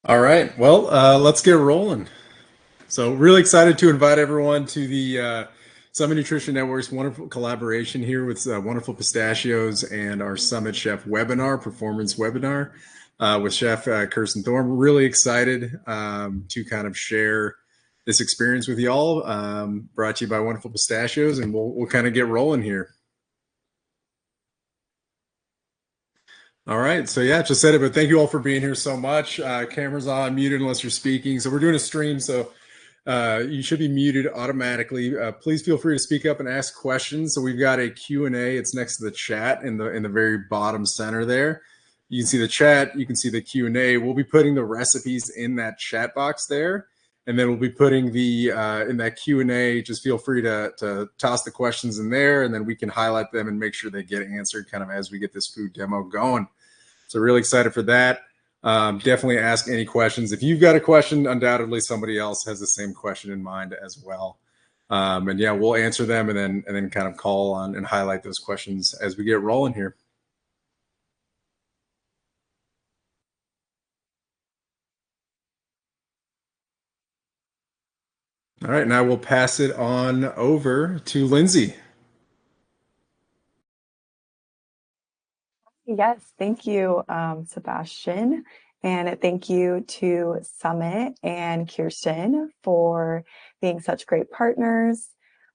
All right. Well, let's get rolling. So, really excited to invite everyone to the Summit Nutrition Network's wonderful collaboration here with Wonderful Pistachios and our Summit Chef webinar, performance webinar with Chef Kirsten Thorn. We're really excited to kind of share this experience with y'all. Brought to you by Wonderful Pistachios, and we'll kind of get rolling here. All right. So yeah, just said it, but thank you all for being here so much. Cameras on, muted unless you're speaking. So we're doing a stream, so you should be muted automatically. Please feel free to speak up and ask questions. So we've got a Q&A. It's next to the chat in the very bottom center there. You can see the chat. You can see the Q&A. We'll be putting the recipes in that chat box there. And then we'll be putting the in that Q&A, just feel free to toss the questions in there, and then we can highlight them and make sure they get answered kind of as we get this food demo going. So really excited for that. Definitely ask any questions. If you've got a question, undoubtedly somebody else has the same question in mind as well. And yeah, we'll answer them and then kind of call on and highlight those questions as we get rolling here. All right, now we'll pass it on over to Lindsay. Yes, thank you, Sebastian. And thank you to Summit and Kirsten for being such great partners.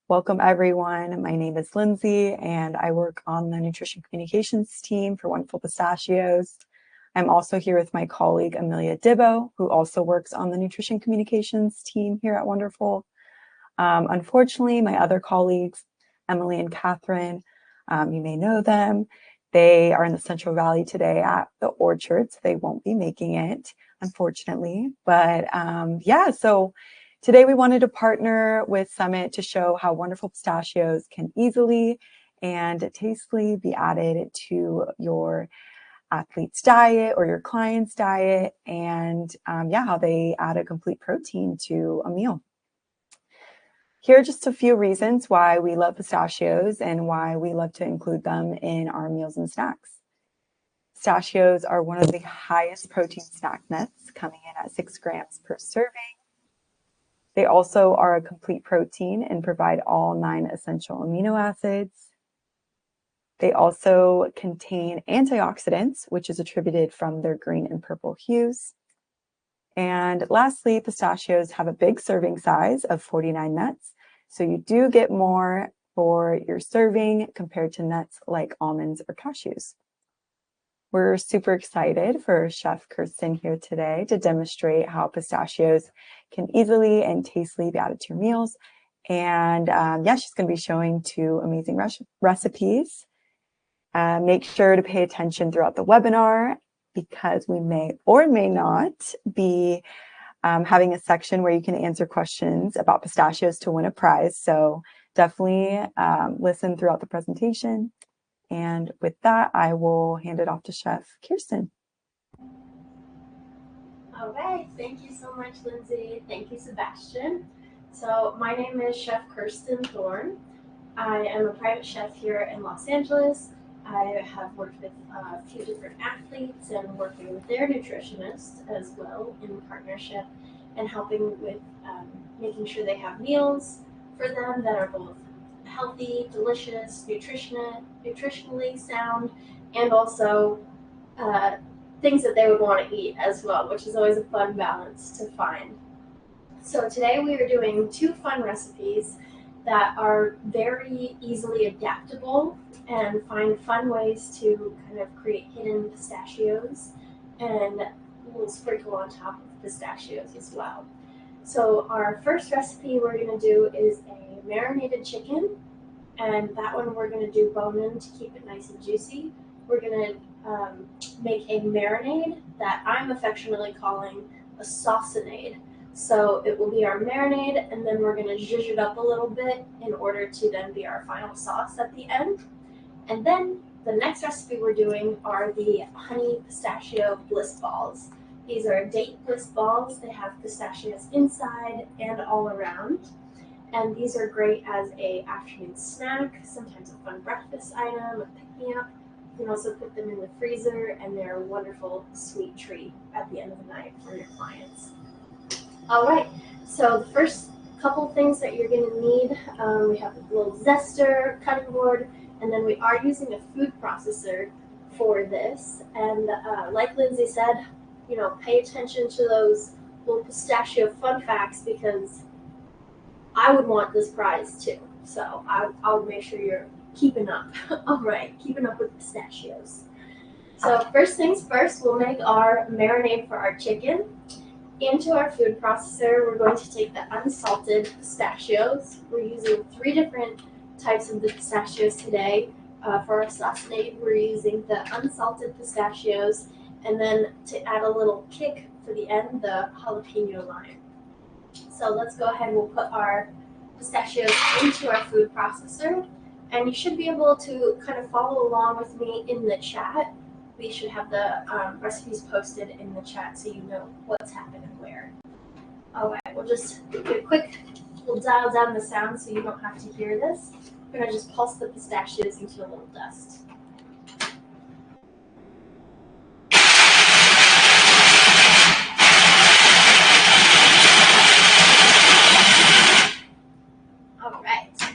Welcome, everyone. My name is Lindsay, and I work on the nutrition communications team for Wonderful Pistachios. I'm also here with my colleague, Amelia Dibbo, who also works on the nutrition communications team here at Wonderful. Unfortunately, my other colleagues, Emily and Catherine, you may know them. They are in the Central Valley today at the orchard, so they won't be making it, unfortunately. But yeah, so today we wanted to partner with Summit to show how Wonderful Pistachios can easily and tastefully be added to your athlete's diet or your client's diet, and yeah, how they add a complete protein to a meal. Here are just a few reasons why we love pistachios and why we love to include them in our meals and snacks. Pistachios are one of the highest protein snack nuts, coming in at 6 grams per serving. They also are a complete protein and provide all 9 essential amino acids. They also contain antioxidants, which is attributed from their green and purple hues. And lastly, pistachios have a big serving size of 49 nuts. So you do get more for your serving compared to nuts like almonds or cashews. We're super excited for Chef Kirsten here today to demonstrate how pistachios can easily and tastefully be added to your meals. And yeah, she's going to be showing 2 amazing recipes. Make sure to pay attention throughout the webinar, because we may or may not be having a section where you can answer questions about pistachios to win a prize. So definitely listen throughout the presentation. And with that, I will hand it off to Chef Kirsten. All right, thank you so much, Lindsay. Thank you, Sebastian. So my name is Chef Kirsten Thorn. I am a private chef here in Los Angeles. I have worked with a few different athletes and working with their nutritionists as well in partnership, and helping with making sure they have meals for them that are both healthy, delicious, nutritionally sound, and also things that they would want to eat as well, which is always a fun balance to find. So today we are doing 2 fun recipes that are very easily adaptable and find fun ways to kind of create hidden pistachios, and we'll sprinkle on top of pistachios as well. So our first recipe we're going to do is a marinated chicken, and that one we're going to do bone-in to keep it nice and juicy. We're going to make a marinade that I'm affectionately calling a saucinade. So it will be our marinade, and then we're going to zhuzh it up a little bit in order to then be our final sauce at the end. And then the next recipe we're doing are the honey pistachio bliss balls. These are date bliss balls. They have pistachios inside and all around. And these are great as an afternoon snack, sometimes a fun breakfast item, a pick-me-up You can also put them in the freezer, and they're a wonderful sweet treat at the end of the night for your clients. All right, so the first couple things that you're going to need, we have a little zester, cutting board, and then we are using a food processor for this. And like Lindsay said, pay attention to those little pistachio fun facts, because I would want this prize too. So I'll make sure you're keeping up. All right, keeping up with pistachios. So first things first, we'll make our marinade for our chicken. Into our food processor, we're going to take the unsalted pistachios. We're using 3 different types of the pistachios today. For our saucenade, we're using the unsalted pistachios, and then to add a little kick for the end, the jalapeno lime. So let's go ahead and we'll put our pistachios into our food processor, and you should be able to kind of follow along with me in the chat. We should have the recipes posted in the chat so you know what's happening where. All right, we'll just do a quick, we'll dial down the sound so you don't have to hear this. We're gonna just pulse the pistachios into a little dust. All right, so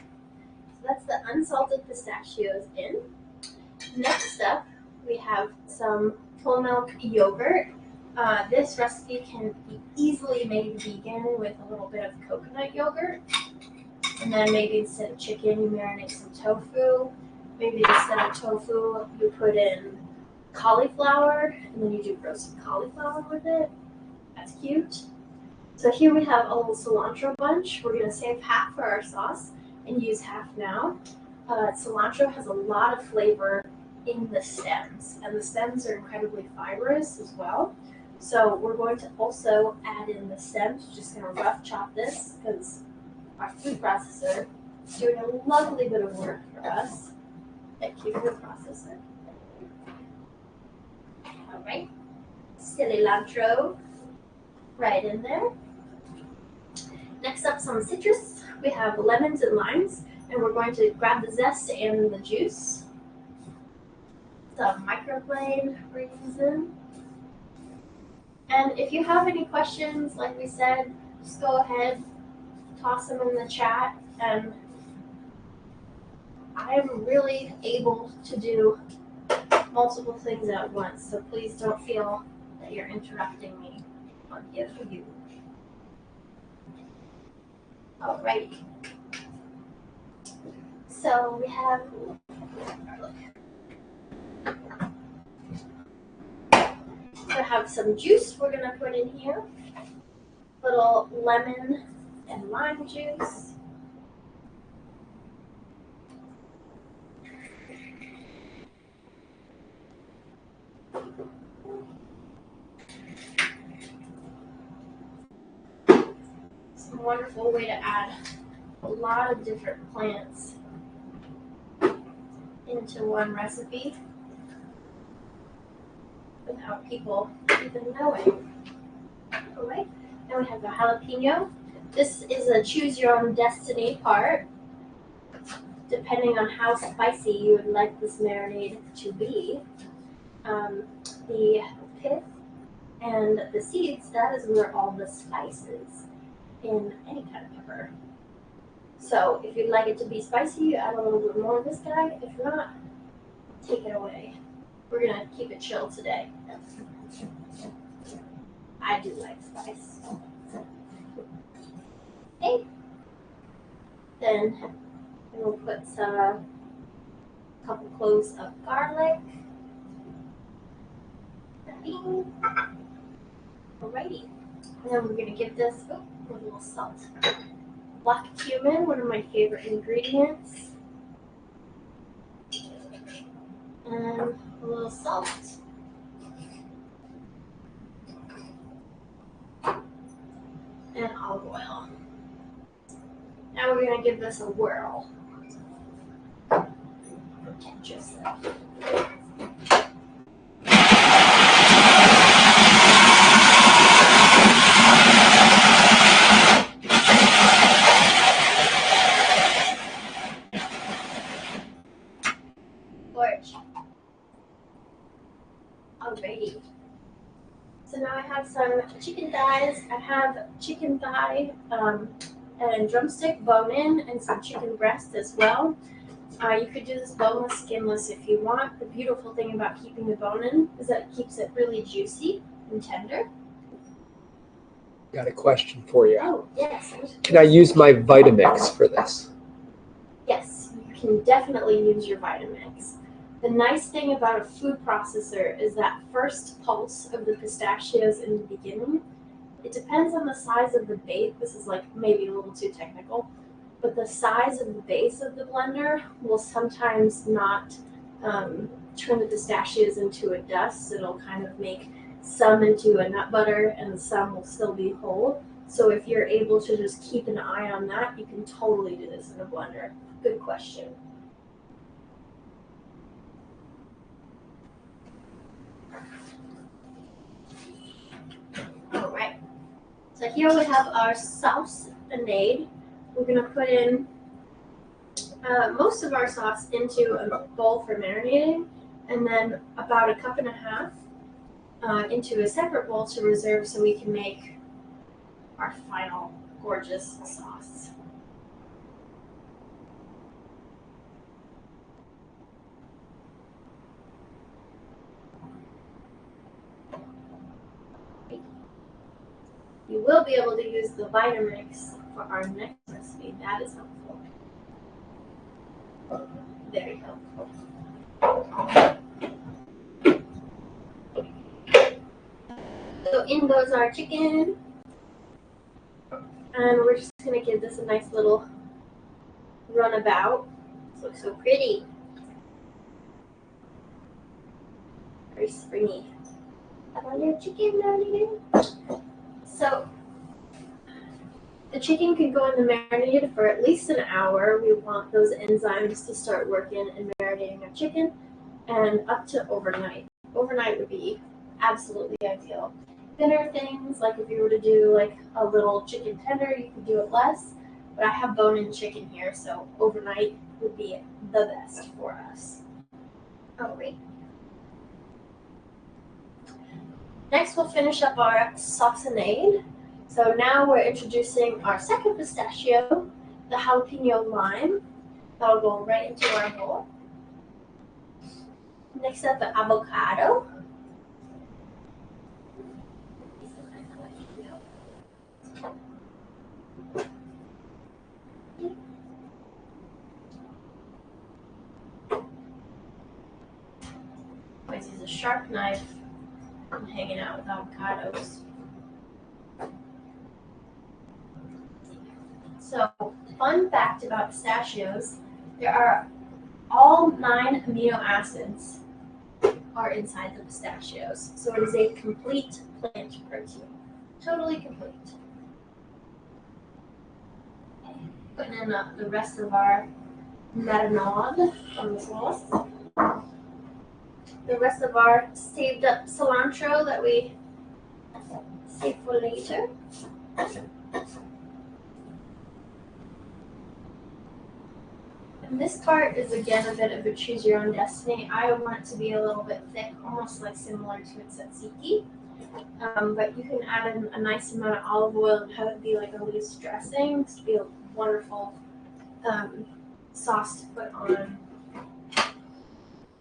that's the unsalted pistachios in. Next up, we have some full milk yogurt. This recipe can be easily made vegan with a little bit of coconut yogurt. And then maybe instead of chicken, you marinate some tofu. Maybe instead of tofu, you put in cauliflower, and then you do roasted cauliflower with it. That's cute. So here we have a little cilantro bunch. We're going to save half for our sauce and use half now. Cilantro has a lot of flavor in the stems, and the stems are incredibly fibrous as well. So we're going to also add in the stems. Just going to rough chop this because our food processor is doing a lovely bit of work for us. Thank you, food processor. All right, cilantro right in there. Next up, some citrus. We have lemons and limes, and we're going to grab the zest and the juice. Some microplane we're using. And if you have any questions, like we said, just go ahead, toss them in the chat, and I'm really able to do multiple things at once, so please don't feel that you're interrupting me. I'm here for you. Alrighty. So we have, we have some juice we're gonna put in here. Little lemon and lime juice. It's a wonderful way to add a lot of different plants into one recipe without people even knowing. All right, then we have the jalapeno. This is a choose your own destiny part, depending on how spicy you would like this marinade to be. The pith and the seeds, that is where all the spice is in any kind of pepper. So if you'd like it to be spicy, you add a little bit more of this guy. If not, take it away. We're gonna keep it chill today. I do like spice. Okay. Then we'll put a couple cloves of garlic. Alrighty. And then we're gonna give this a little salt. Black cumin, one of my favorite ingredients. And a little salt. And olive oil. Now we're going to give this a whirl. Protect yourself. Gorge. now I have some chicken thighs. I have chicken thigh and drumstick bone-in and some chicken breast as well. You could do this boneless, skinless if you want. The beautiful thing about keeping the bone in is that it keeps it really juicy and tender. Got a question for you. Oh, yes. Can I use my Vitamix for this? Yes, you can definitely use your Vitamix. The nice thing about a food processor is that first pulse of the pistachios in the beginning. It depends on the size of the base. This is like maybe a little too technical, but the size of the base of the blender will sometimes not turn the pistachios into a dust. It'll kind of make some into a nut butter and some will still be whole. So if you're able to just keep an eye on that, you can totally do this in a blender. Good question. All right. So here we have our sauce marinade. We're going to put in most of our sauce into a bowl for marinating, and then about a cup and a half into a separate bowl to reserve so we can make our final gorgeous sauce. You will be able to use the Vitamix for our next recipe. That is helpful. Very helpful. So in goes our chicken. And we're just going to give this a nice little runabout. This looks so pretty. Very springy. Have our little chicken marinated. So the chicken can go in the marinade for at least an hour. We want those enzymes to start working and marinating our chicken, and up to overnight. Overnight would be absolutely ideal. Thinner things, like if you were to do like a little chicken tender, you could do it less. But I have bone-in chicken here, so overnight would be the best for us. Oh, wait. Next, we'll finish up our saucinade. So now we're introducing our second pistachio, the jalapeno lime. That'll go right into our bowl. Next up, the avocado. Always use a sharp knife. I'm hanging out with avocados. So, fun fact about pistachios, there are all 9 amino acids are inside the pistachios. So it is a complete plant protein. Totally complete. Putting in the rest of our marinade from the sauce. The rest of our saved up cilantro that we save for later. And this part is again a bit of a choose your own destiny. I want it to be a little bit thick, almost like similar to a tzatziki. But you can add in a nice amount of olive oil and have it be like a loose dressing to be a wonderful sauce to put on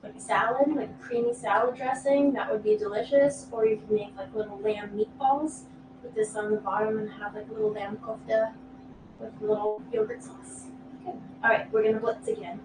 like salad, like a creamy salad dressing. That would be delicious. Or you can make like little lamb meatballs, put this on the bottom and have like a little lamb kofta with a little yogurt sauce. Okay. All right, we're gonna blitz again.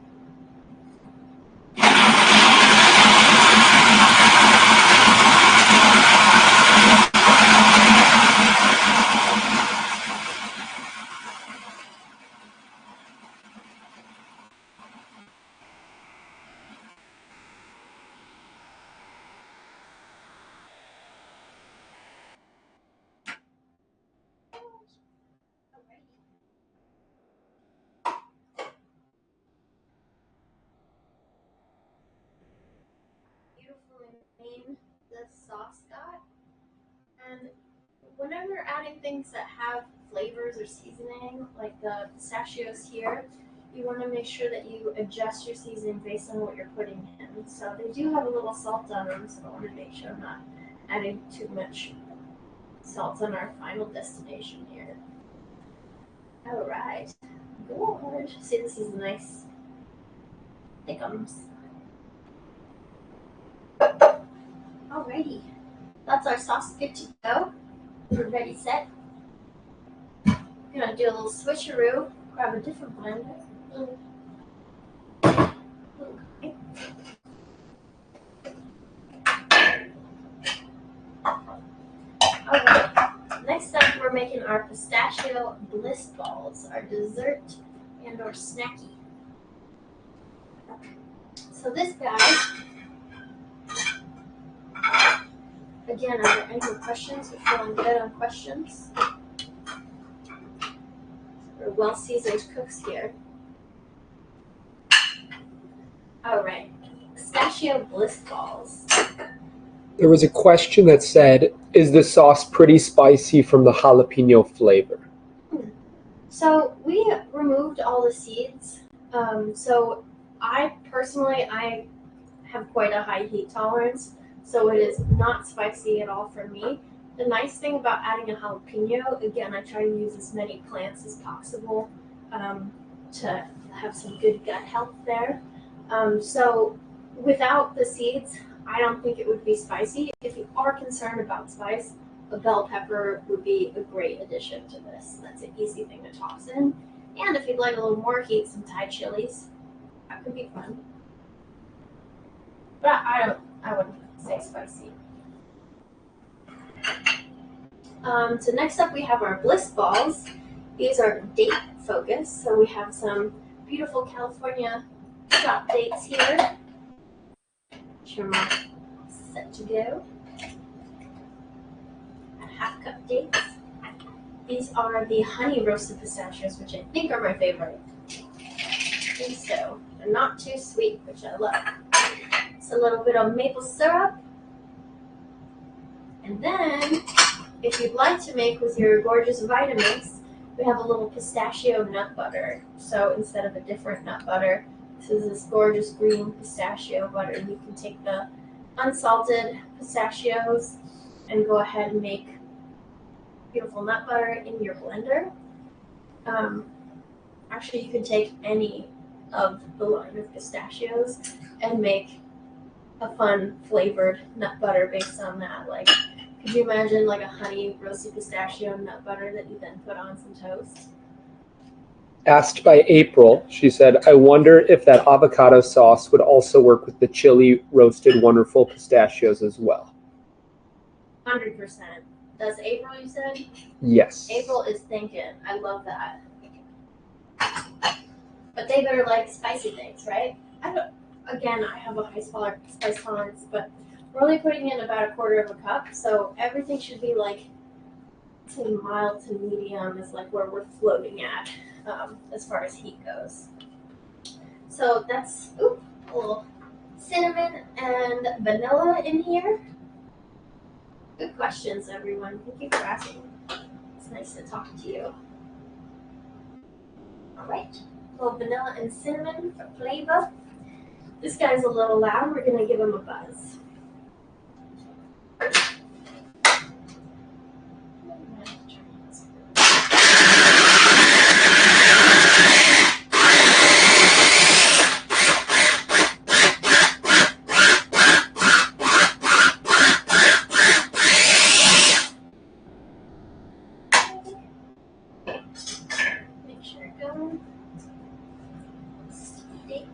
Beautifully clean this sauce got. And whenever you're adding things that have flavors or seasoning, like the pistachios here, you want to make sure that you adjust your seasoning based on what you're putting in. So they do have a little salt on them, so I want to make sure I'm not adding too much salt's on our final destination here. All right. Good. See, this is nice thickums. Alrighty. That's our sauce good to go. We're ready, set. I'm gonna do a little switcheroo. Grab a different blender. Okay. Alright. Next up, we're making our Pistachio Bliss Balls, our dessert and or snacky. So this guy, again, are there any more questions? We're feeling good on questions. We're well-seasoned cooks here. All right, Pistachio Bliss Balls. There was a question that said, is the sauce pretty spicy from the jalapeno flavor? So we removed all the seeds. So I have quite a high heat tolerance, so it is not spicy at all for me. The nice thing about adding a jalapeno, again, I try to use as many plants as possible to have some good gut health there. So without the seeds, I don't think it would be spicy. If you are concerned about spice, a bell pepper would be a great addition to this. That's an easy thing to toss in. And if you'd like a little more heat, some Thai chilies. That could be fun. But I wouldn't say spicy. So next up we have our Bliss Balls. These are date focused. So we have some beautiful California chopped dates here. Trim off, set to go. A half cup dates. These are the honey roasted pistachios, which I think are my favorite. I think so. They're not too sweet, which I love. It's a little bit of maple syrup. And then, if you'd like to make with your gorgeous vitamins, we have a little pistachio nut butter. So instead of a different nut butter, this is this gorgeous green pistachio butter. You can take the unsalted pistachios and go ahead and make beautiful nut butter in your blender. Actually, you could take any of the line of pistachios and make a fun flavored nut butter based on that. Like, could you imagine like a honey roasted pistachio nut butter that you then put on some toast? Asked by April, she said, I wonder if that avocado sauce would also work with the chili roasted Wonderful Pistachios as well. 100%. That's April, you said? Yes. April is thinking. I love that. But they better like spicy things, right? I have a high spice tolerance, but we're only putting in about 1/4 cup, so everything should be like to mild to medium is like where we're floating at as far as heat goes. So that's a little cinnamon and vanilla in here. Good questions, everyone. Thank you for asking. It's nice to talk to you. All right, a little vanilla and cinnamon for flavor. This guy's a little loud. We're gonna give him a buzz. Make sure it goes. Sticky.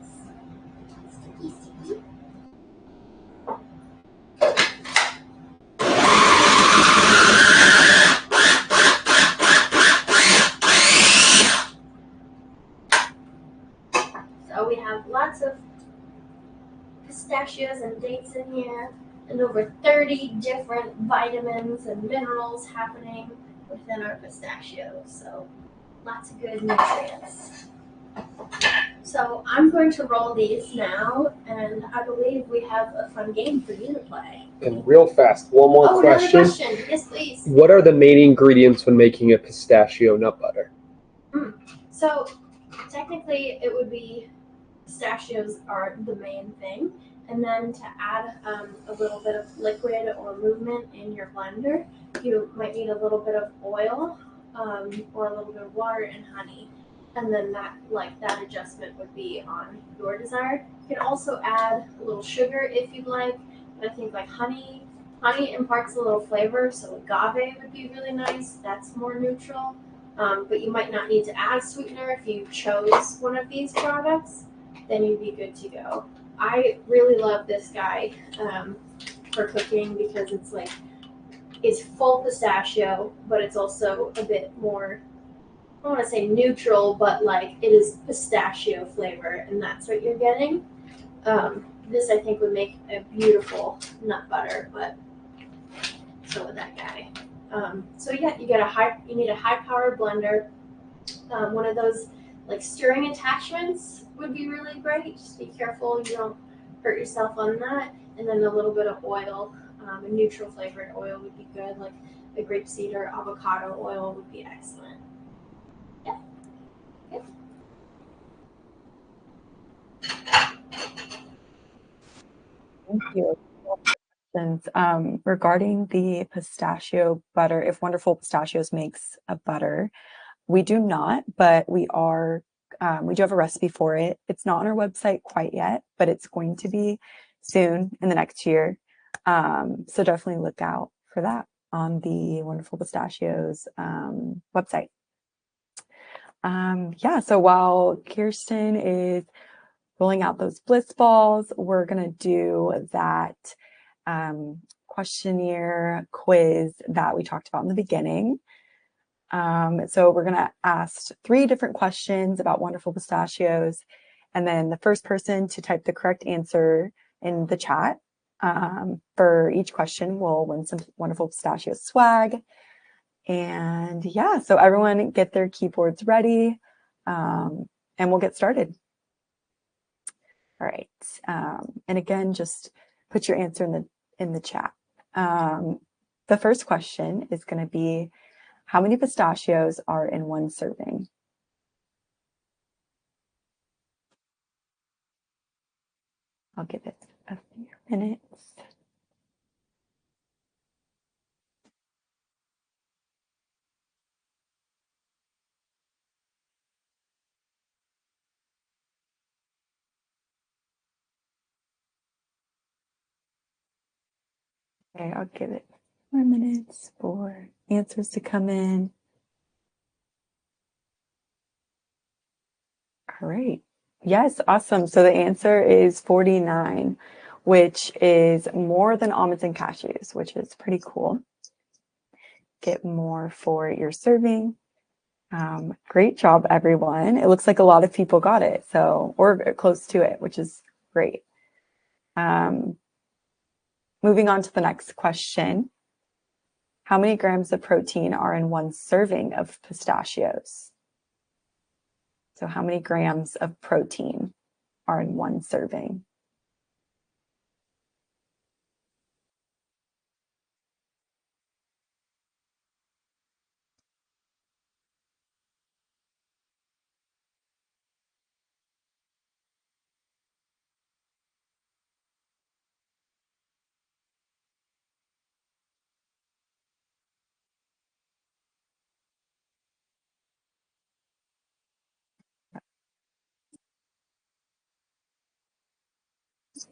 So we have lots of pistachios and dates in here, and over 30 different vitamins and minerals happening within our pistachios. So lots of good nutrients. So I'm going to roll these now, and I believe we have a fun game for you to play. And real fast, one more question. Another question. Yes, please. What are the main ingredients when making a pistachio nut butter? So technically it would be pistachios are the main thing, And then to add a little bit of liquid or movement in your blender, you might need a little bit of oil or a little bit of water and honey. And then that adjustment would be on your desire. You can also add a little sugar if you'd like. But I think like honey imparts a little flavor, so agave would be really nice. That's more neutral. But you might not need to add sweetener if you chose one of these products. Then you'd be good to go. I really love this guy for cooking because it's full pistachio, but it's also a bit more, I don't want to say neutral, but like it is pistachio flavor, and that's what you're getting. This I think would make a beautiful nut butter, but so would that guy. So yeah, you need a high powered blender. One of those like stirring attachments would be really great. Just be careful you don't hurt yourself on that. And then a little bit of oil, a neutral flavored oil would be good, like the grapeseed or avocado oil would be excellent. Yeah. Yep. Thank you. Regarding the pistachio butter, if Wonderful Pistachios makes a butter, we do not, but we do have a recipe for it. It's not on our website quite yet, but it's going to be soon in the next year. So definitely look out for that on the Wonderful Pistachios website. Yeah, so while Kirsten is rolling out those bliss balls, we're going to do that questionnaire quiz that we talked about in the beginning. So we're going to ask 3 different questions about Wonderful Pistachios, and then the first person to type the correct answer in the chat for each question will win some Wonderful Pistachios swag. And yeah, so everyone get their keyboards ready, and we'll get started. All right. And again, just put your answer in the chat. The first question is going to be, how many pistachios are in one serving? I'll give it a few minutes. Okay, I'll give it 4 minutes for answers to come in. All right. Yes, awesome. So the answer is 49, which is more than almonds and cashews, which is pretty cool. Get more for your serving. Great job, everyone. It looks like a lot of people got it, or close to it, which is great. Moving on to the next question. How many grams of protein are in one serving of pistachios? So how many grams of protein are in one serving?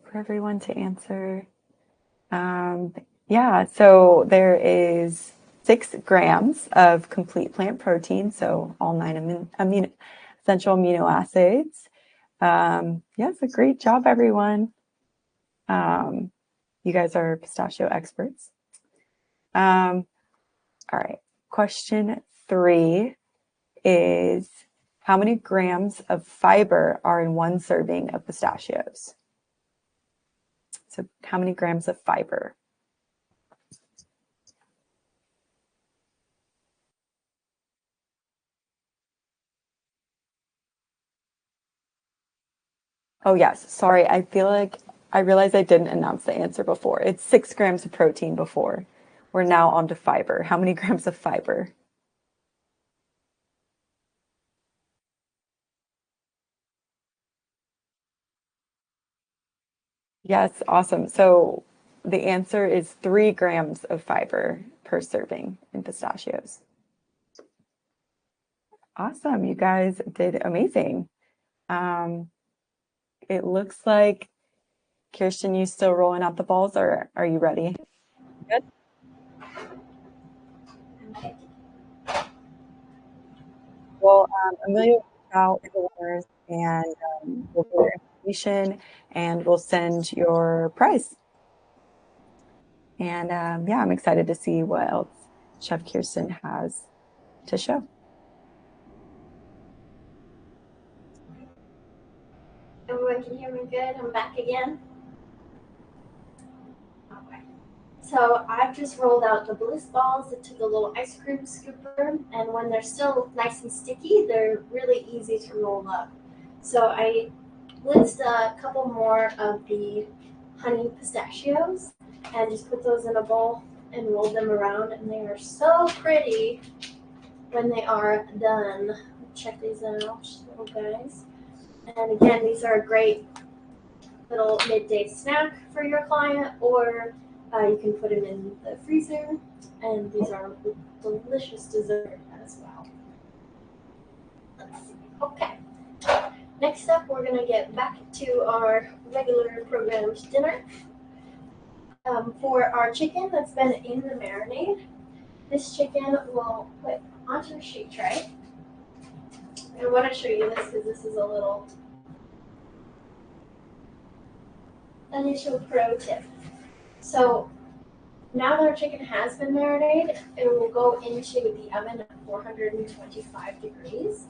For everyone to answer. Yeah, so there is 6 grams of complete plant protein, so all 9 essential amino acids. Yes, a great job, everyone. You guys are pistachio experts. All right, question 3 is, how many grams of fiber are in one serving of pistachios? So how many grams of fiber? Oh, yes. Sorry. I feel like I realized I didn't announce the answer before. It's 6 grams of protein before. We're now on to fiber. How many grams of fiber? Yes, awesome. So the answer is 3 grams of fiber per serving in pistachios. Awesome. You guys did amazing. It looks like, Kirsten, you still rolling out the balls, or are you ready? Good. Okay. Well, Amelia will reach out to the winners and we'll get your information and we'll send your prize. And yeah, I'm excited to see what else Chef Kirsten has to show. Everyone can hear me good? I'm back again. Okay. So I've just rolled out the bliss balls into the little ice cream scooper, and when they're still nice and sticky, they're really easy to roll up. So I blitzed a couple more of the honey pistachios and just put those in a bowl and rolled them around, and they are so pretty when they are done. Check these out, little guys. And again, these are a great little midday snack for your client, or you can put them in the freezer, and these are a delicious dessert as well. Let's see. Okay. Next up, we're going to get back to our regular programmed dinner. For our chicken that's been in the marinade, this chicken we'll put onto a sheet tray. I want to show you this because this is a little initial pro tip. So now that our chicken has been marinated, it will go into the oven at 425 degrees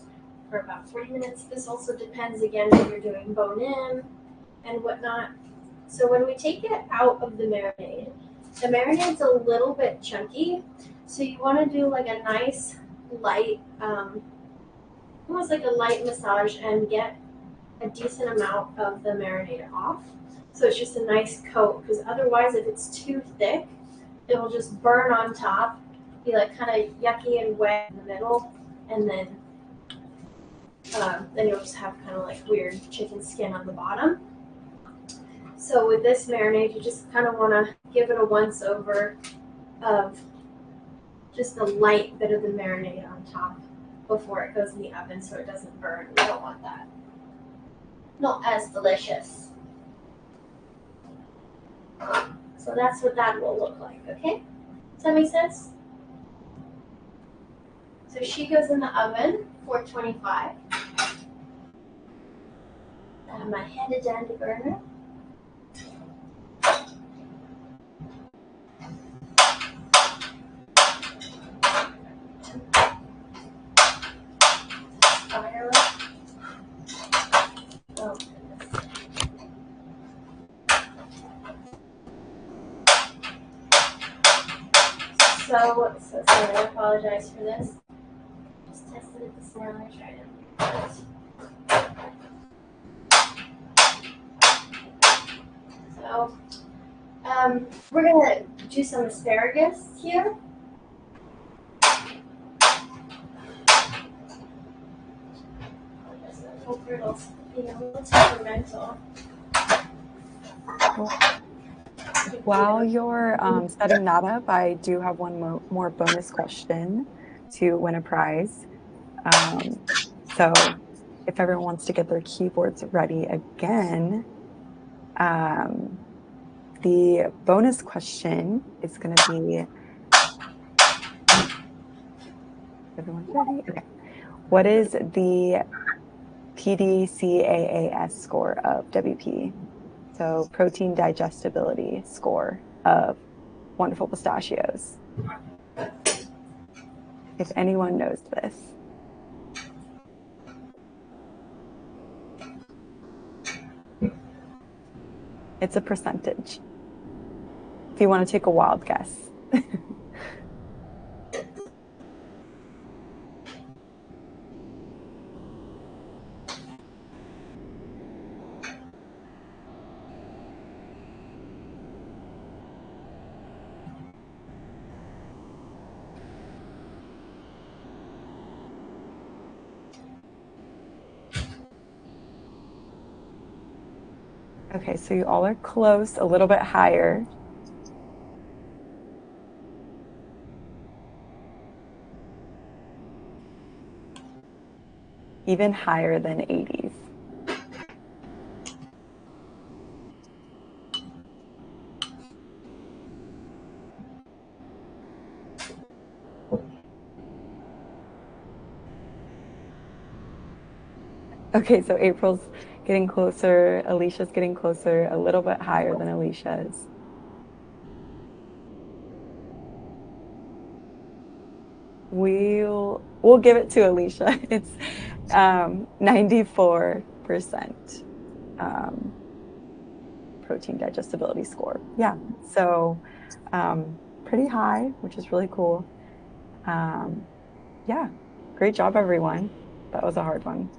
for about 40 minutes. This also depends, again, if you're doing bone-in and whatnot. So when we take it out of the marinade's a little bit chunky, so you want to do like a nice light, almost like a light massage, and get a decent amount of the marinade off. So it's just a nice coat, because otherwise if it's too thick, it will just burn on top, be like kind of yucky and wet in the middle, and then you'll just have kind of like weird chicken skin on the bottom. So with this marinade, you just kind of want to give it a once over of just a light bit of the marinade on top before it goes in the oven, so it doesn't burn. We don't want that. Not as delicious. So that's what that will look like, okay? Does that make sense? So she goes in the oven, 425. My headed down to burner. Fire. Oh, goodness. So sorry, I apologize for this. Just tested it this morning, I tried it. So, we're gonna do some asparagus here. Hopefully it'll be a little temperamental. While you're setting that up, I do have one more bonus question to win a prize. So if everyone wants to get their keyboards ready again, the bonus question is going to be, everyone's ready? Okay. What is the PDCAAS score of WP? So protein digestibility score of Wonderful Pistachios. If anyone knows this. It's a percentage. If you want to take a wild guess. Okay, so you all are close, a little bit higher. Even higher than 80s. Okay, so April's getting closer, Alicia's getting closer, a little bit higher than Alicia's. We'll give it to Alicia. It's 94% protein digestibility score. Yeah, so pretty high, which is really cool. Yeah, great job, everyone. That was a hard one.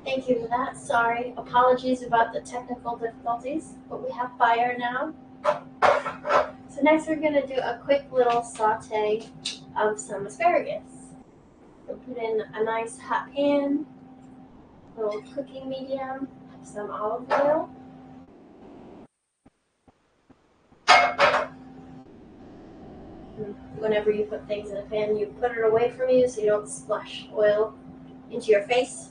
Thank you for that. Sorry, apologies about the technical difficulties, but we have fire now. So next we're gonna do a quick little saute of some asparagus. We'll put in a nice hot pan, little cooking medium, some olive oil. Whenever you put things in a pan, you put it away from you so you don't splash oil into your face.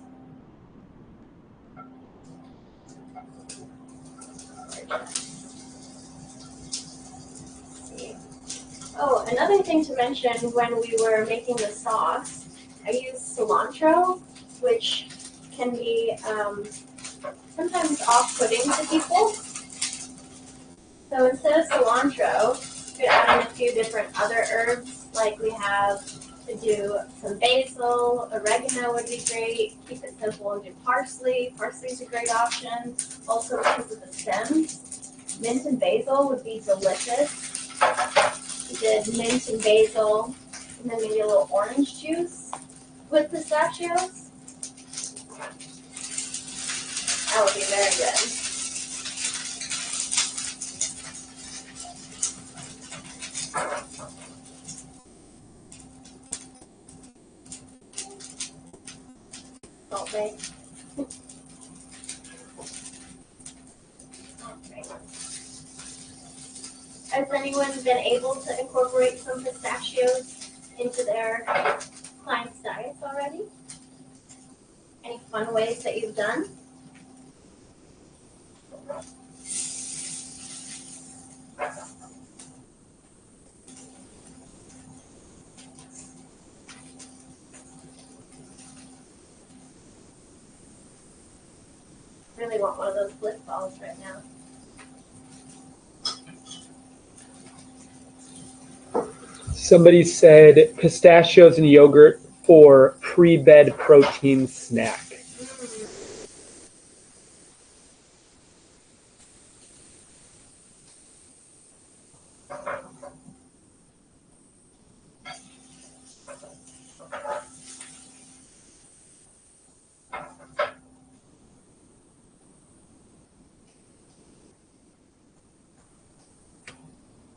Oh, another thing to mention when we were making the sauce, I used cilantro, which can be sometimes off-putting to people. So instead of cilantro, you could add in a few different other herbs, like we have to do some basil, oregano would be great. Keep it simple and do parsley. Parsley is a great option, also because of the stems. Mint and basil would be delicious. We did mint and basil, and then maybe a little orange juice with pistachios. That would be very good. Salt Bay. Has anyone been able to incorporate some pistachios into their clients' diets already? Any fun ways that you've done? Really want one of those bliss balls right now. Somebody said pistachios and yogurt for pre-bed protein snack.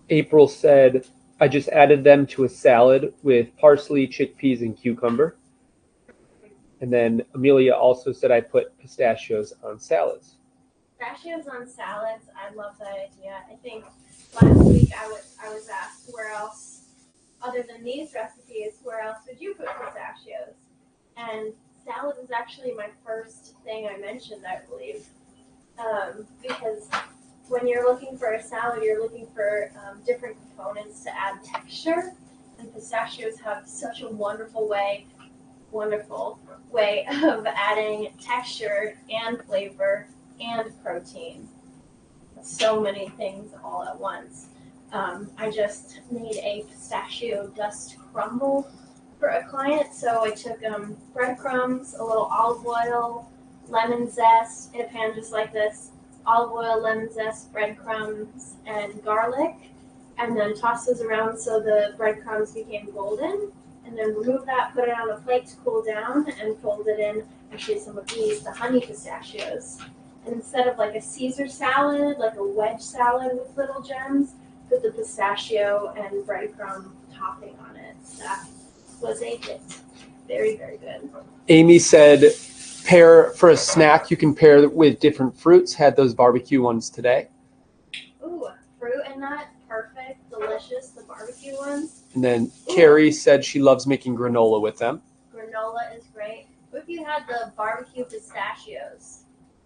April said, I just added them to a salad with parsley, chickpeas, and cucumber. And then Amelia also said I put pistachios on salads. Pistachios on salads, I love that idea. I think last week I was asked where else, other than these recipes, where else would you put pistachios? And salad is actually my first thing I mentioned, I believe, because when you're looking for a salad, you're looking for different components to add texture, and pistachios have such a wonderful way of adding texture and flavor and protein. So many things all at once. I just made a pistachio dust crumble for a client, so I took breadcrumbs, a little olive oil, lemon zest in a pan just like this, olive oil, lemon zest, breadcrumbs, and garlic, and then toss those around so the breadcrumbs became golden, and then remove that, put it on a plate to cool down, and fold it in, actually some of these, the honey pistachios. And instead of like a Caesar salad, like a wedge salad with little gems, put the pistachio and breadcrumb topping on it. That was a hit. Very, very good. Amy said pair for a snack. You can pair with different fruits. Had those barbecue ones today. Ooh, fruit and nut, perfect, delicious. The barbecue ones. And then Carrie said she loves making granola with them. Granola is great. What if you had the barbecue pistachios,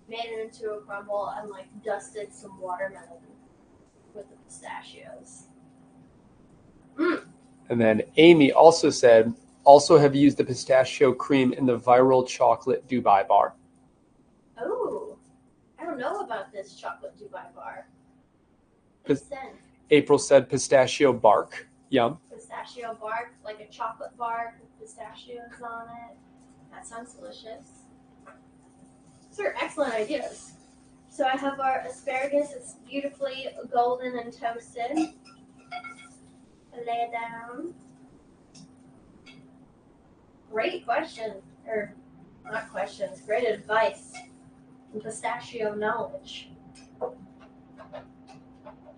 made it into a crumble, and like dusted some watermelon with the pistachios? And then Amy also said, also have used the pistachio cream in the viral chocolate Dubai bar. Oh, I don't know about this chocolate Dubai bar. Pis- Send April said pistachio bark. Yum. pistachio bark, like a chocolate bark with pistachios on it. That sounds delicious. These are excellent ideas. So I have our asparagus. It's beautifully golden and toasted. Lay it down. Great question, or not questions, great advice and pistachio knowledge.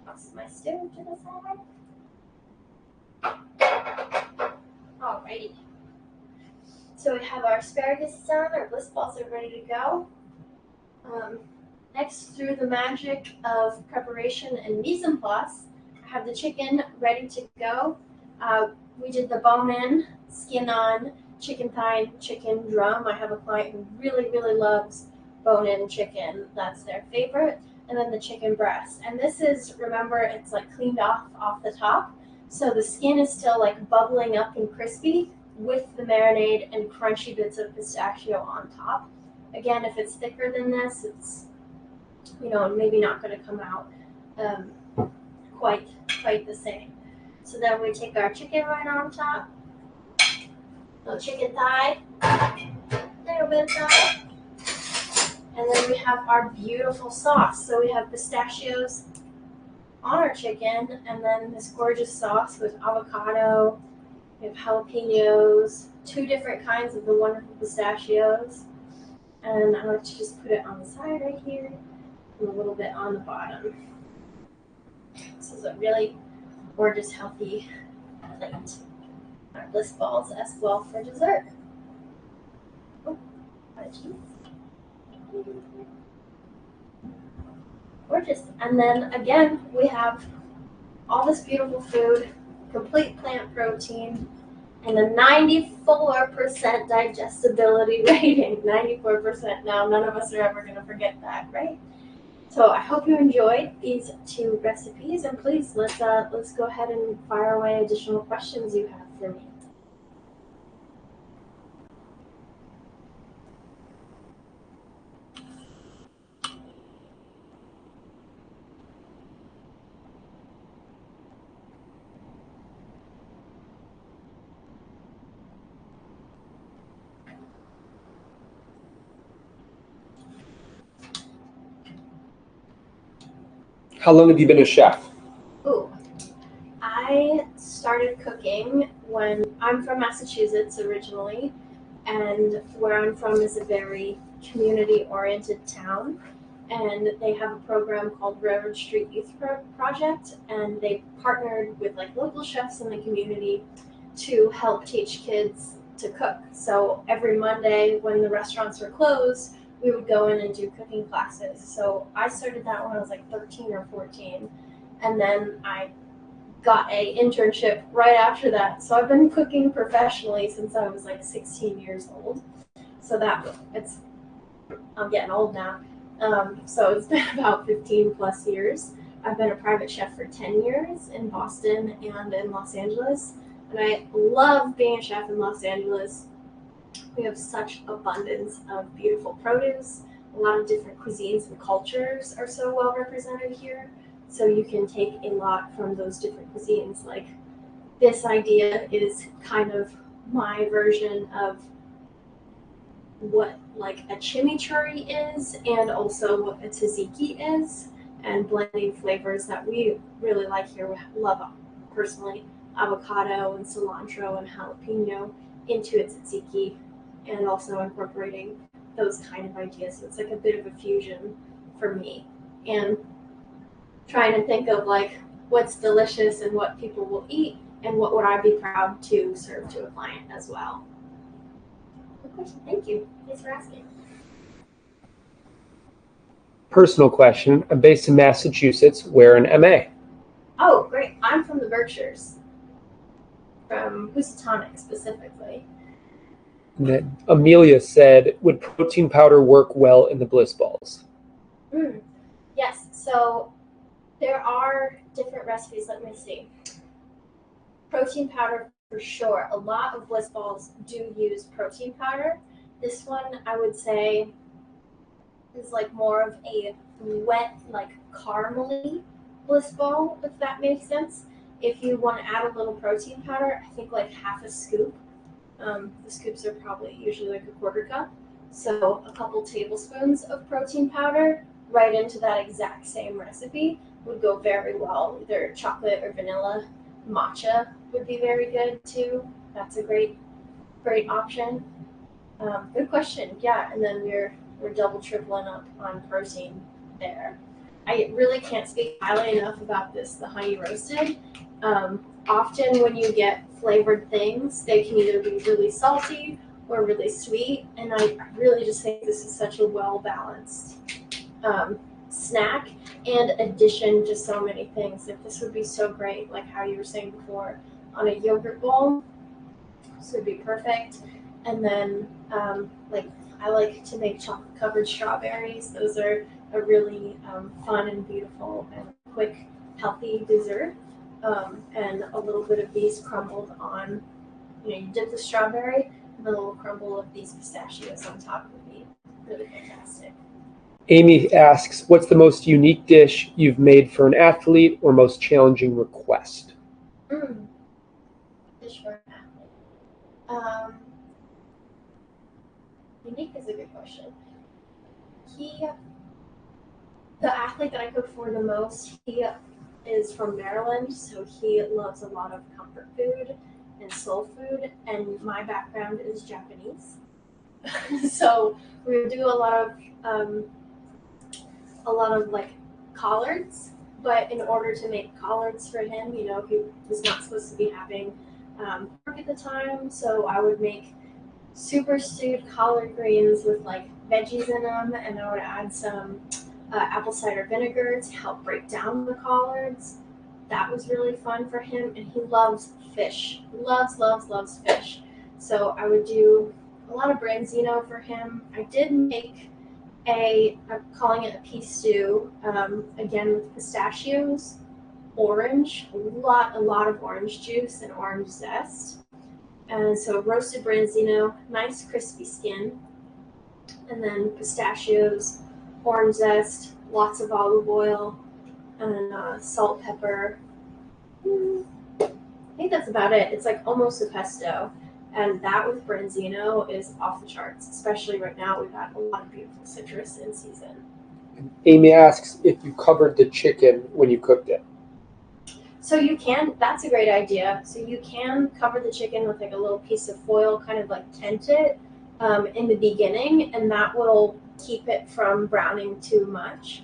Toss my stew to the side. Alrighty. So we have our asparagus done, our bliss balls are ready to go. Next, through the magic of preparation and mise en place, I have the chicken ready to go. We did the bone-in, skin-on, chicken thigh, chicken drum. I have a client who really, really loves bone-in chicken. That's their favorite. And then the chicken breast. And this is, remember, it's like cleaned off the top. So the skin is still like bubbling up and crispy with the marinade and crunchy bits of pistachio on top. Again, if it's thicker than this, it's, maybe not going to come out quite the same. So then we take our chicken right on top. No chicken thigh, little bit of thigh. And then we have our beautiful sauce. So we have pistachios on our chicken, and then this gorgeous sauce with avocado. We have jalapenos, 2 different kinds of the wonderful pistachios. And I like to just put it on the side right here and a little bit on the bottom. This is a really gorgeous, healthy plate. Our bliss balls as well for dessert. Oh, cheese. Gorgeous. And then again, we have all this beautiful food, complete plant protein, and a 94% digestibility rating. 94%. Now, none of us are ever going to forget that, right? So I hope you enjoyed these 2 recipes, and please let's go ahead and fire away additional questions you have for me. How long have you been a chef? Ooh, I started cooking when I'm from Massachusetts originally, and where I'm from is a very community-oriented town, and they have a program called Railroad Street Youth Project, and they partnered with like local chefs in the community to help teach kids to cook. So every Monday when the restaurants were closed, we would go in and do cooking classes. So I started that when I was like 13 or 14, and then I got a internship right after that. So I've been cooking professionally since I was like 16 years old. So I'm getting old now. So it's been about 15 plus years. I've been a private chef for 10 years in Boston and in Los Angeles. And I love being a chef in Los Angeles. We have such abundance of beautiful produce. A lot of different cuisines and cultures are so well represented here. So you can take a lot from those different cuisines. Like this idea is kind of my version of what like a chimichurri is, and also what a tzatziki is, and blending flavors that we really like here. We love, personally, avocado and cilantro and jalapeno into a tzatziki, and also incorporating those kind of ideas. So it's like a bit of a fusion for me, and trying to think of like what's delicious and what people will eat, and what would I be proud to serve to a client as well. Good question. Thank you. Thanks for asking. personal question. I'm based in Massachusetts. Where in MA? Oh, great. I'm from the Berkshires, from Housatonic specifically. And then Amelia said, would protein powder work well in the Bliss Balls? Yes, so there are different recipes. Let me see. Protein powder for sure. A lot of Bliss Balls do use protein powder. This one, I would say, is like more of a wet, like caramely Bliss Ball, if that makes sense. If you want to add a little protein powder, I think like half a scoop. The scoops are probably usually like a quarter cup. So a couple tablespoons of protein powder right into that exact same recipe would go very well. Either chocolate or vanilla. Matcha would be very good too. That's a great option. Good question. Yeah, and then we're double tripling up on protein there. I really can't speak highly enough about this, the honey roasted. Often when you get flavored things, they can either be really salty or really sweet, and I really just think this is such a well-balanced snack and addition to so many things. Like this would be so great, like how you were saying before, on a yogurt bowl. This would be perfect. And then like I like to make chocolate covered strawberries. Those are a really fun and beautiful and quick, healthy dessert. And a little bit of these crumbled on, you dip the strawberry and then a little crumble of these pistachios on top would be really fantastic. Amy asks, what's the most unique dish you've made for an athlete or most challenging request? Dish for an athlete. Unique is a good question. The athlete that I cook for the most, he is from Maryland, so he loves a lot of comfort food and soul food, and my background is Japanese. So we do a lot of like collards, but in order to make collards for him, he was not supposed to be having pork at the time, so I would make super stewed collard greens with like veggies in them, and I would add some apple cider vinegar to help break down the collards. That was really fun for him, and he loves fish. Loves fish. So I would do a lot of branzino for him. I did make I'm calling it a pea stew, again with pistachios, orange, a lot of orange juice and orange zest. And so roasted branzino, nice crispy skin, and then pistachios, orange zest, lots of olive oil, and salt, pepper. I think that's about it. It's like almost a pesto. And that with branzino is off the charts, especially right now. We've got a lot of beautiful citrus in season. Amy asks if you covered the chicken when you cooked it. So you can, that's a great idea. So you can cover the chicken with like a little piece of foil, kind of like tent it in the beginning, and that will keep it from browning too much.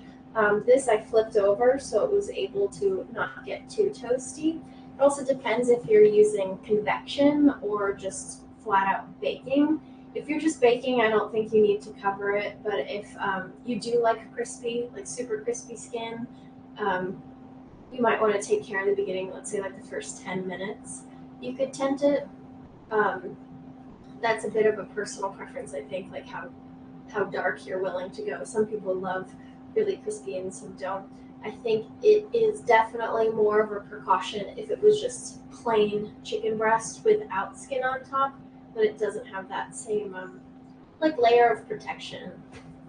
This I flipped over so it was able to not get too toasty. It also depends if you're using convection or just flat out baking. If you're just baking, I don't think you need to cover it, but if you do like crispy, like super crispy skin, you might want to take care in the beginning, let's say like the first 10 minutes. You could tent it. That's a bit of a personal preference, I think, like how dark you're willing to go. Some people love really crispy and some don't. I think it is definitely more of a precaution if it was just plain chicken breast without skin on top, but it doesn't have that same like layer of protection.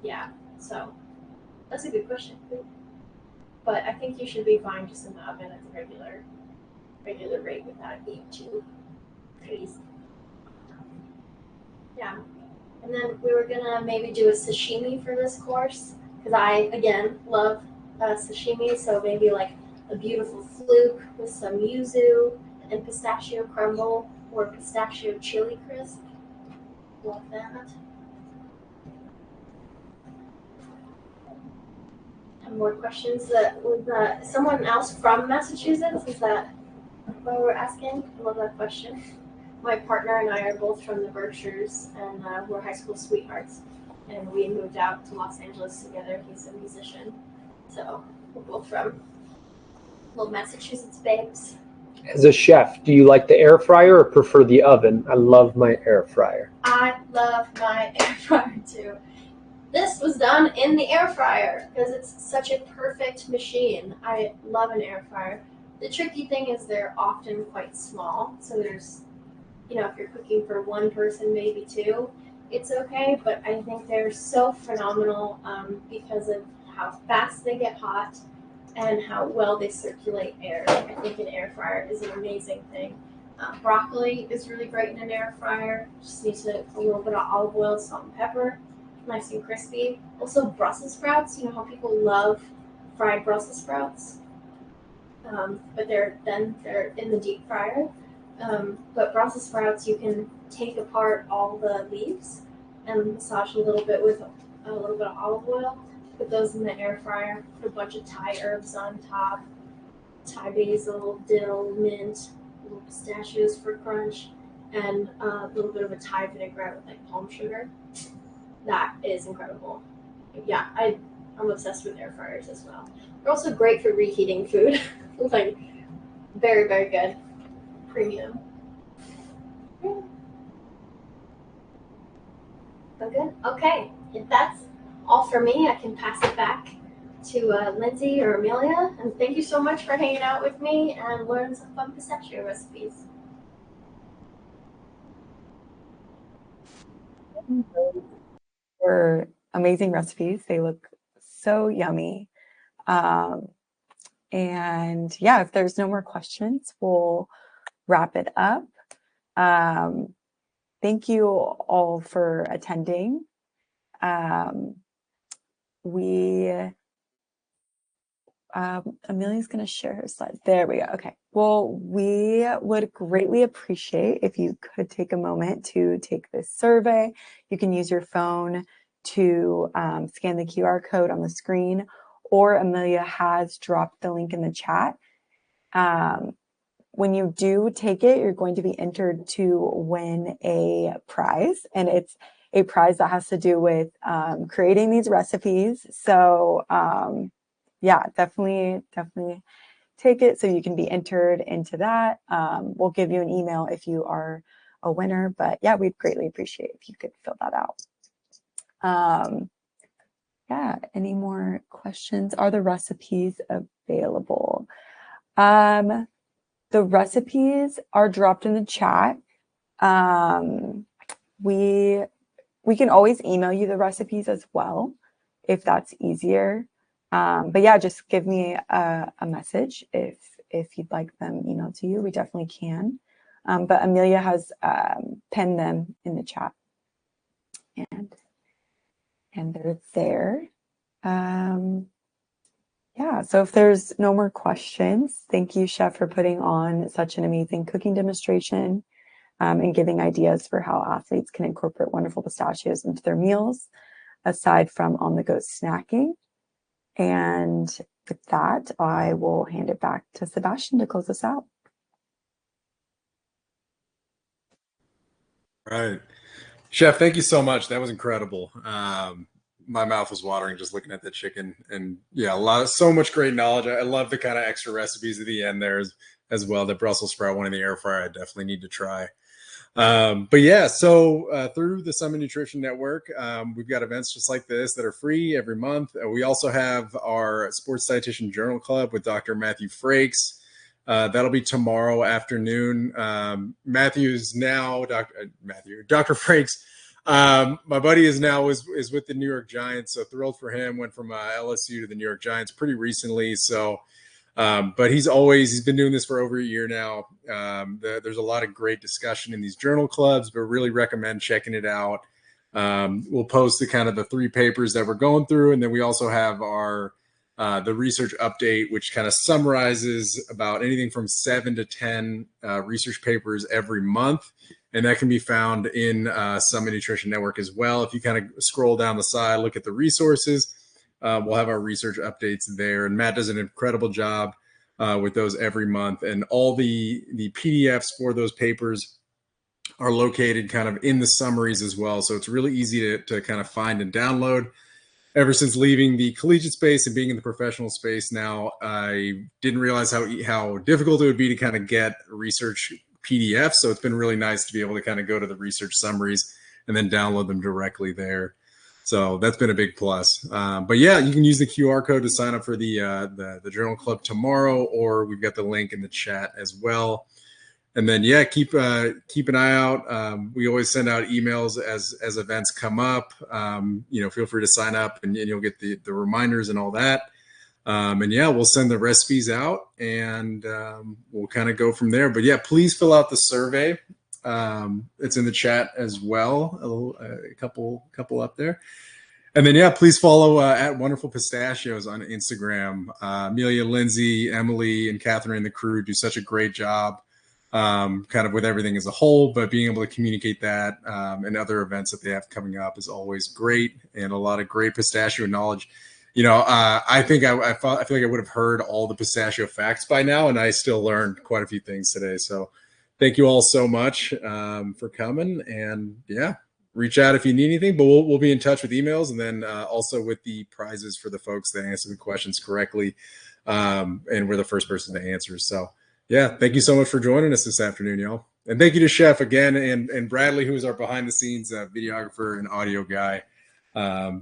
Yeah, so that's a good question. But I think you should be fine just in the oven at the regular rate without it being too crazy. Yeah, and then we were gonna maybe do a sashimi for this course because I again love sashimi, so maybe like a beautiful fluke with some yuzu and pistachio crumble or pistachio chili crisp. Love that. Have more questions? Was someone else from Massachusetts? Is that what we're asking? I love that question. My partner and I are both from the Berkshires, and we're high school sweethearts. and we moved out to Los Angeles together. He's a musician, so we're both from little Massachusetts babes. As a chef, do you like the air fryer or prefer the oven? I love my air fryer. I love my air fryer too. This was done in the air fryer because it's such a perfect machine. I love an air fryer. The tricky thing is they're often quite small, so there's, you know, if you're cooking for one person, maybe two, it's okay, but I think they're so phenomenal because of how fast they get hot and how well they circulate air. I think an air fryer is an amazing thing. Broccoli is really great in an air fryer. Just needs a little bit of olive oil, salt, and pepper. Nice and crispy. Also, Brussels sprouts. You know how people love fried Brussels sprouts, but they're in the deep fryer. But Brussels sprouts, you can take apart all the leaves and massage a little bit with a little bit of olive oil. Put those in the air fryer. Put a bunch of Thai herbs on top. Thai basil, dill, mint, little pistachios for crunch, and a little bit of a Thai vinaigrette with like palm sugar. That is incredible. Yeah, I'm obsessed with air fryers as well. They're also great for reheating food. Like, very, very good. Premium. So good. Okay, if that's all for me, I can pass it back to Lindsay or Amelia. And thank you so much for hanging out with me and learning some fun pistachio recipes. For amazing recipes. They look so yummy. And yeah, if there's no more questions, we'll wrap it up. Thank you all for attending. Amelia's going to share her slides. There we go. Okay. Well, we would greatly appreciate if you could take a moment to take this survey. You can use your phone to scan the QR code on the screen, or Amelia has dropped the link in the chat. When you do take it, you're going to be entered to win a prize, and it's a prize that has to do with creating these recipes. So yeah, definitely take it so you can be entered into that. We'll give you an email if you are a winner, but yeah, we'd greatly appreciate if you could fill that out. Yeah, any more questions? Are the recipes available? The recipes are dropped in the chat. We can always email you the recipes as well, if that's easier. But yeah, just give me a message if you'd like them emailed to you. We definitely can. But Amelia has pinned them in the chat, and they're there. Yeah, so if there's no more questions, thank you, Chef, for putting on such an amazing cooking demonstration and giving ideas for how athletes can incorporate wonderful pistachios into their meals, aside from on-the-go snacking. And with that, I will hand it back to Sebastian to close us out. Right. Chef, thank you so much. That was incredible. My mouth was watering just looking at the chicken, and yeah, so much great knowledge. I love the kind of extra recipes at the end there as well. The Brussels sprout one in the air fryer, I definitely need to try. But yeah, so through the Summit Nutrition Network, we've got events just like this that are free every month. We also have our Sports Dietitian Journal Club with Dr. Matthew Frakes. That'll be tomorrow afternoon. Matthew's now Dr. Frakes. My buddy is with the New York Giants, so thrilled for him. Went from LSU to the New York Giants pretty recently, so. But he's been doing this for over a year now. There's a lot of great discussion in these journal clubs, but really recommend checking it out. We'll post the 3 papers that we're going through. And then we also have the research update, which kind of summarizes about anything from 7 to 10 research papers every month. And that can be found in Summit Nutrition Network as well. If you kind of scroll down the side, look at the resources, we'll have our research updates there. And Matt does an incredible job with those every month. And all the PDFs for those papers are located kind of in the summaries as well. So it's really easy to kind of find and download. Ever since leaving the collegiate space and being in the professional space now, I didn't realize how difficult it would be to kind of get research PDFs. So it's been really nice to be able to kind of go to the research summaries and then download them directly there. So that's been a big plus. But yeah, you can use the QR code to sign up for the journal club tomorrow, or we've got the link in the chat as well. And then, yeah, keep an eye out. We always send out emails as events come up. Feel free to sign up, and you'll get the reminders and all that. And yeah, we'll send the recipes out, and we'll kind of go from there. But yeah, please fill out the survey. It's in the chat as well. A couple up there. And then, yeah, please follow at Wonderful Pistachios on Instagram. Amelia, Lindsay, Emily, and Catherine and the crew do such a great job. Kind of with everything as a whole, but being able to communicate that and other events that they have coming up is always great, and a lot of great pistachio knowledge. I think I feel like I would have heard all the pistachio facts by now, and I still learned quite a few things today. So thank you all so much for coming, and yeah, reach out if you need anything, but we'll be in touch with emails, and then also with the prizes for the folks that answer the questions correctly, and we're the first person to answer. So yeah, thank you so much for joining us this afternoon, y'all. And thank you to Chef again, and Bradley, who is our behind-the-scenes videographer and audio guy.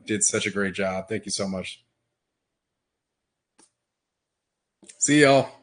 Did such a great job. Thank you so much. See y'all.